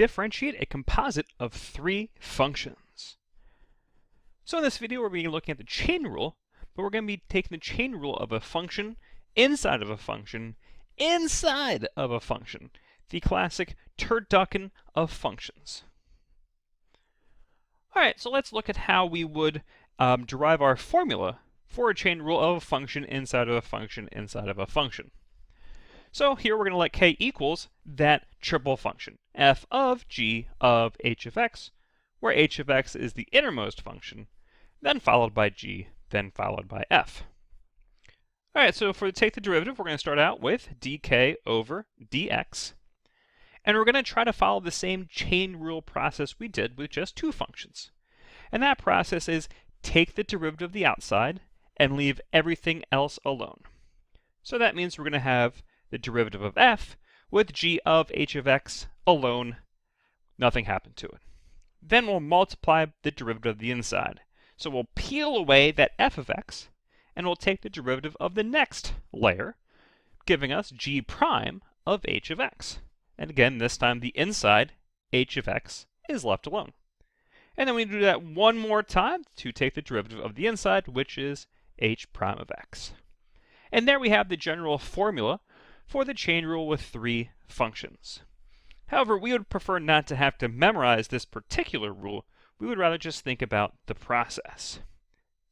differentiate a composite of three functions. So in this video, we're going to be looking at the chain rule, but we're going to be taking the chain rule of a function inside of a function inside of a function, the classic turducken of functions. All right, so let's look at how we would derive our formula for a chain rule of a function inside of a function inside of a function. So here we're going to let k equals that triple function, f of g of h of x, where h of x is the innermost function, then followed by g, then followed by f. All right, so for take the derivative, we're going to start out with dk over dx. And we're going to try to follow the same chain rule process we did with just two functions. And that process is take the derivative of the outside and leave everything else alone. So that means we're going to have the derivative of f with g of h of x alone. Nothing happened to it. Then we'll multiply the derivative of the inside. So we'll peel away that f of x, and we'll take the derivative of the next layer, giving us g prime of h of x. And again, this time the inside, h of x, is left alone. And then we do that one more time to take the derivative of the inside, which is h prime of x. And there we have the general formula for the chain rule with three functions. However, we would prefer not to have to memorize this particular rule. We would rather just think about the process.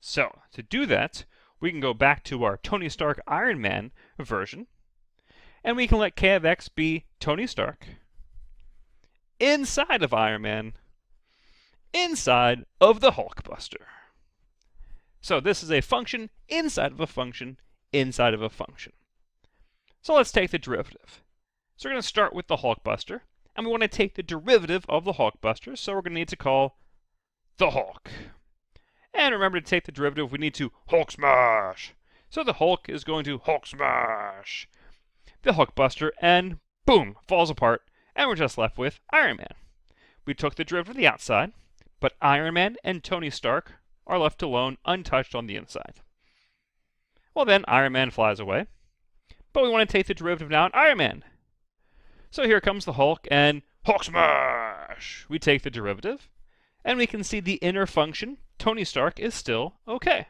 So, to do that, we can go back to our Tony Stark Iron Man version, and we can let k of x be Tony Stark inside of Iron Man inside of the Hulkbuster. So this is a function inside of a function inside of a function. So let's take the derivative. So we're going to start with the Hulkbuster, and we want to take the derivative of the Hulkbuster, so we're going to need to call the Hulk. And remember, to take the derivative, we need to Hulk smash. So the Hulk is going to Hulk smash the Hulkbuster, and boom, falls apart, and we're just left with Iron Man. We took the derivative of the outside, but Iron Man and Tony Stark are left alone, untouched on the inside. Well then, Iron Man flies away, but we want to take the derivative now on Iron Man. So here comes the Hulk, and Hulk smash! We take the derivative, and we can see the inner function, Tony Stark, is still okay.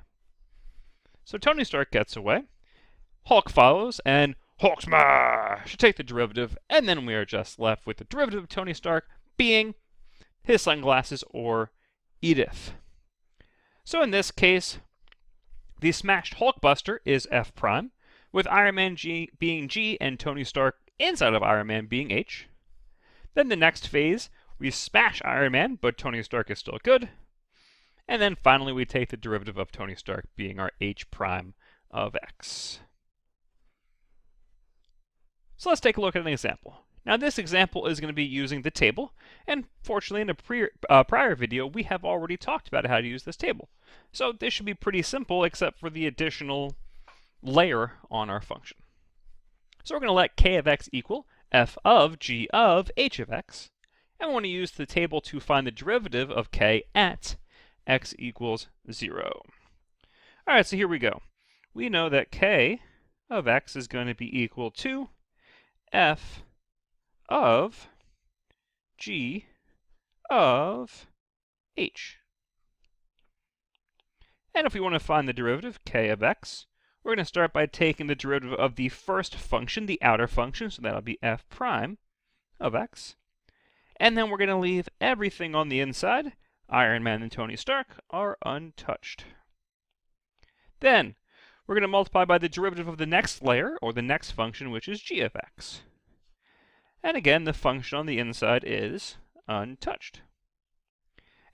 So Tony Stark gets away, Hulk follows, and Hulk smash! Take the derivative, and then we are just left with the derivative of Tony Stark being his sunglasses or Edith. So in this case, the smashed Hulkbuster is f prime, with Iron Man being G and Tony Stark inside of Iron Man being H. Then the next phase, we smash Iron Man, but Tony Stark is still good. And then finally we take the derivative of Tony Stark being our H prime of X. So let's take a look at an example. Now this example is going to be using the table, and fortunately in a prior video we have already talked about how to use this table. So this should be pretty simple except for the additional layer on our function. So we're going to let k of x equal f of g of h of x, and we want to use the table to find the derivative of k at x equals 0. Alright, so here we go. We know that k of x is going to be equal to f of g of h. And if we want to find the derivative, k of x, we're going to start by taking the derivative of the first function, the outer function, so that'll be f prime of x. And then we're going to leave everything on the inside. Iron Man and Tony Stark are untouched. Then we're going to multiply by the derivative of the next layer, or the next function, which is g of x. And again, the function on the inside is untouched.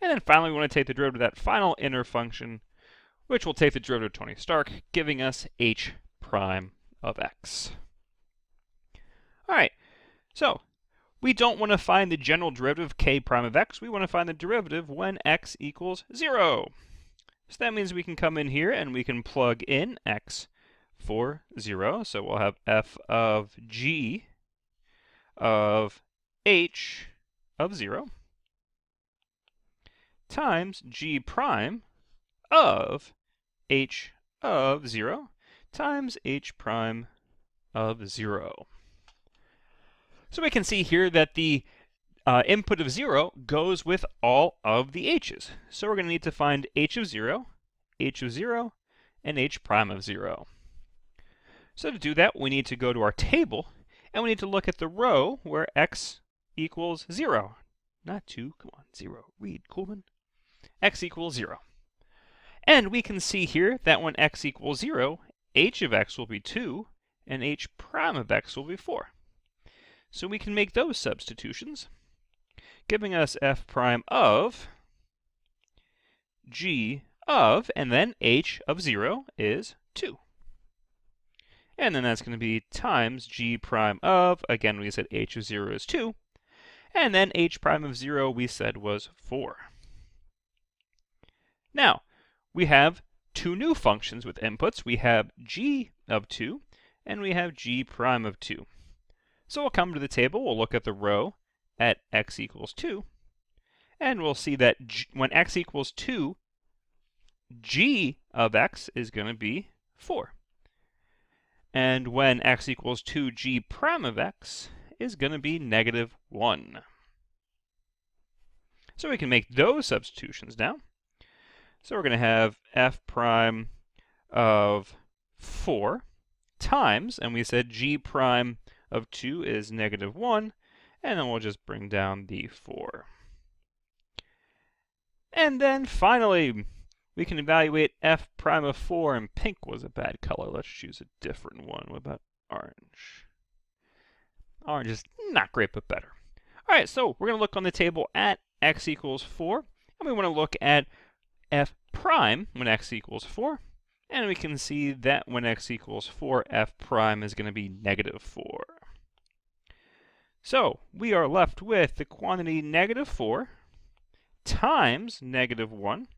And then finally, we want to take the derivative of that final inner function, which will take the derivative of Tony Stark, giving us h prime of x. All right, so we don't want to find the general derivative of k prime of x. We want to find the derivative when x equals 0. So that means we can come in here and we can plug in x for 0. So we'll have f of g of h of 0 times g prime of h of 0 times h prime of 0. So we can see here that the input of 0 goes with all of the h's. So we're going to need to find h of 0, and h prime of 0. So to do that, we need to go to our table, and we need to look at the row where x equals 0. Not 2, come on, 0. Read, Coolman. X equals 0. And we can see here that when x equals 0, h of x will be 2, and h prime of x will be 4. So we can make those substitutions, giving us f prime of g of, and then h of 0 is 2. And then that's going to be times g prime of, again we said h of 0 is 2, and then h prime of 0 we said was 4. Now, we have two new functions with inputs. We have g of 2, and we have g prime of 2. So we'll come to the table, we'll look at the row at x equals 2, and we'll see that when x equals 2, g of x is going to be 4. And when x equals 2, g prime of x is going to be negative 1. So we can make those substitutions now. So we're going to have f prime of 4 times, and we said g prime of 2 is negative 1, and then we'll just bring down the 4. And then finally, we can evaluate f prime of 4, and pink was a bad color. Let's choose a different one. What about orange? Orange is not great, but better. All right, so we're going to look on the table at x equals 4, and we want to look at f prime when x equals 4, and we can see that when x equals 4, f prime is going to be negative 4. So we are left with the quantity negative 4 times negative 1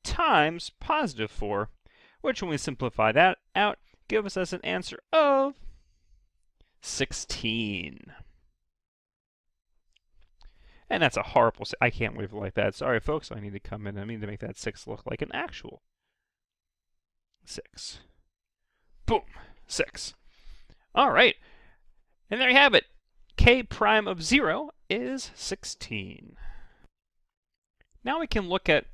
times positive 4, which when we simplify that out, gives us an answer of 16. And that's a horrible, I can't leave it like that. Sorry, folks, I need to come in. I need to make that 6 look like an actual 6. Boom, 6. All right, and there you have it. K prime of 0 is 16. Now we can look at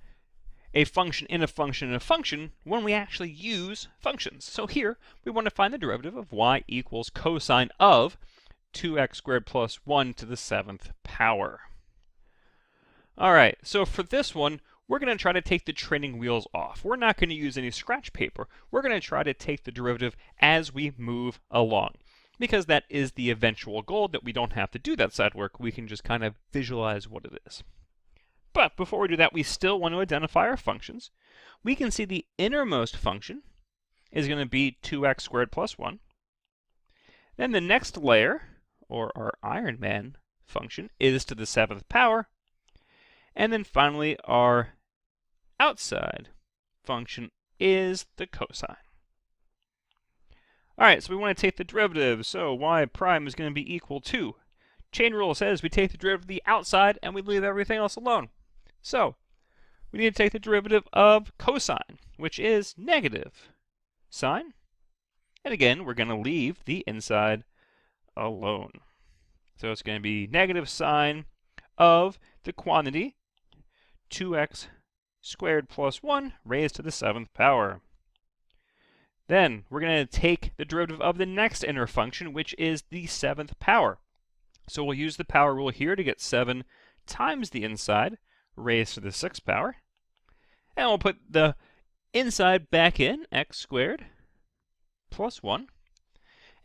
a function in a function in a function when we actually use functions. So here, we want to find the derivative of y equals cosine of 2x squared plus 1 to the 7th power. All right, so for this one, we're going to try to take the training wheels off. We're not going to use any scratch paper. We're going to try to take the derivative as we move along, because that is the eventual goal, that we don't have to do that side work. We can just kind of visualize what it is. But before we do that, we still want to identify our functions. We can see the innermost function is going to be 2x squared plus 1. Then the next layer, or our Iron Man function, is to the 7th power. And then finally, our outside function is the cosine. All right, so we want to take the derivative. So y prime is going to be equal to, chain rule says we take the derivative of the outside and we leave everything else alone. So we need to take the derivative of cosine, which is negative sine. And again, we're going to leave the inside alone. So it's going to be negative sine of the quantity 2x squared plus 1 raised to the 7th power. Then we're going to take the derivative of the next inner function, which is the 7th power. So we'll use the power rule here to get 7 times the inside raised to the 6th power. And we'll put the inside back in, x squared plus 1.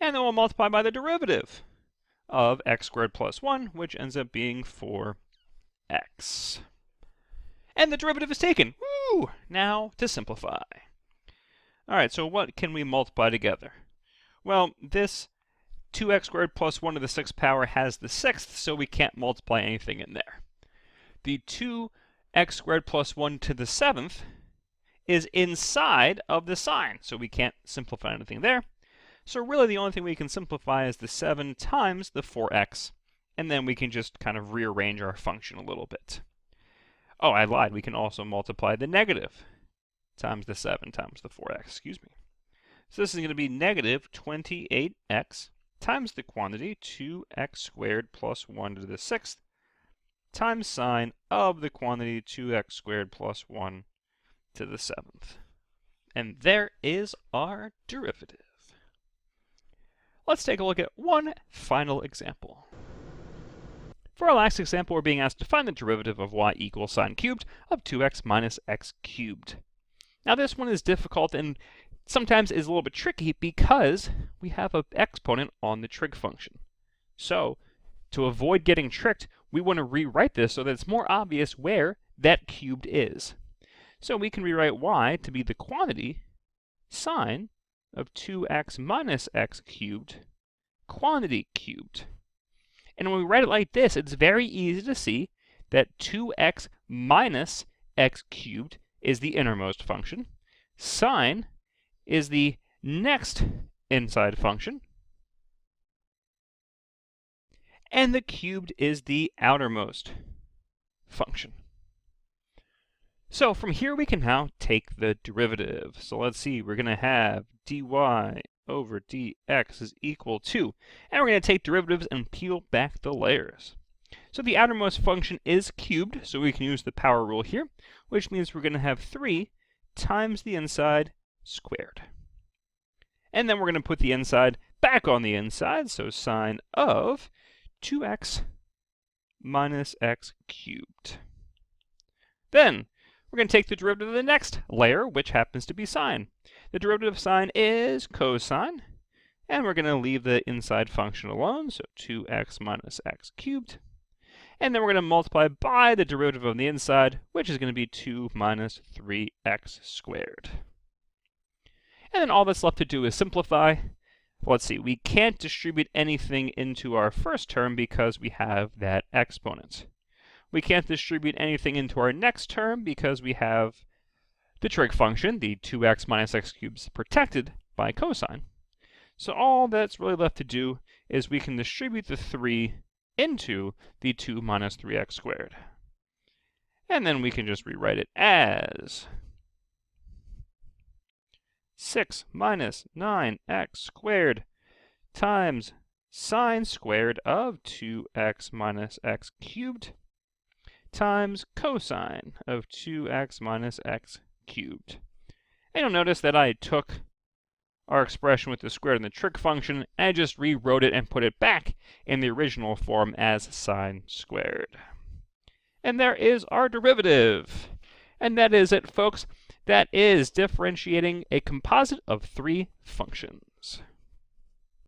And then we'll multiply by the derivative of x squared plus 1, which ends up being 4x. And the derivative is taken. Woo! Now to simplify. All right, so what can we multiply together? Well, this 2x squared plus 1 to the 6th power has the 6th, so we can't multiply anything in there. The 2x squared plus 1 to the 7th is inside of the sign, so we can't simplify anything there. So really the only thing we can simplify is the 7 times the 4x, and then we can just kind of rearrange our function a little bit. Oh, I lied. We can also multiply the negative times the 7 times the 4x, excuse me. So this is going to be negative 28x times the quantity 2x squared plus 1 to the 6th times sine of the quantity 2x squared plus 1 to the 7th. And there is our derivative. Let's take a look at one final example. For our last example, we're being asked to find the derivative of y equals sine cubed of 2x minus x cubed. Now this one is difficult and sometimes is a little bit tricky because we have an exponent on the trig function. So, to avoid getting tricked, we want to rewrite this so that it's more obvious where that cubed is. So we can rewrite y to be the quantity sine of 2x minus x cubed, quantity cubed. And when we write it like this, it's very easy to see that 2x minus x cubed is the innermost function, sine is the next inside function, and the cubed is the outermost function. So from here we can now take the derivative. So let's see, we're going to have dy over dx is equal to, and we're going to take derivatives and peel back the layers. So the outermost function is cubed, so we can use the power rule here, which means we're going to have 3 times the inside squared. And then we're going to put the inside back on the inside, so sine of 2x minus x cubed. Then we're going to take the derivative of the next layer, which happens to be sine. The derivative of sine is cosine, and we're going to leave the inside function alone, so 2x minus x cubed. And then we're going to multiply by the derivative of the inside, which is going to be 2 minus 3x squared. And then all that's left to do is simplify. Let's see, we can't distribute anything into our first term because we have that exponent. We can't distribute anything into our next term because we have the trig function, the 2x minus x cubed, protected by cosine. So all that's really left to do is we can distribute the 3 into the 2 minus 3x squared. And then we can just rewrite it as 6 minus 9x squared times sine squared of 2x minus x cubed times cosine of 2x minus x cubed. And you'll notice that I took our expression with the squared and the trig function, and I just rewrote it and put it back in the original form as sine squared. And there is our derivative. And that is it, folks. That is differentiating a composite of 3 functions.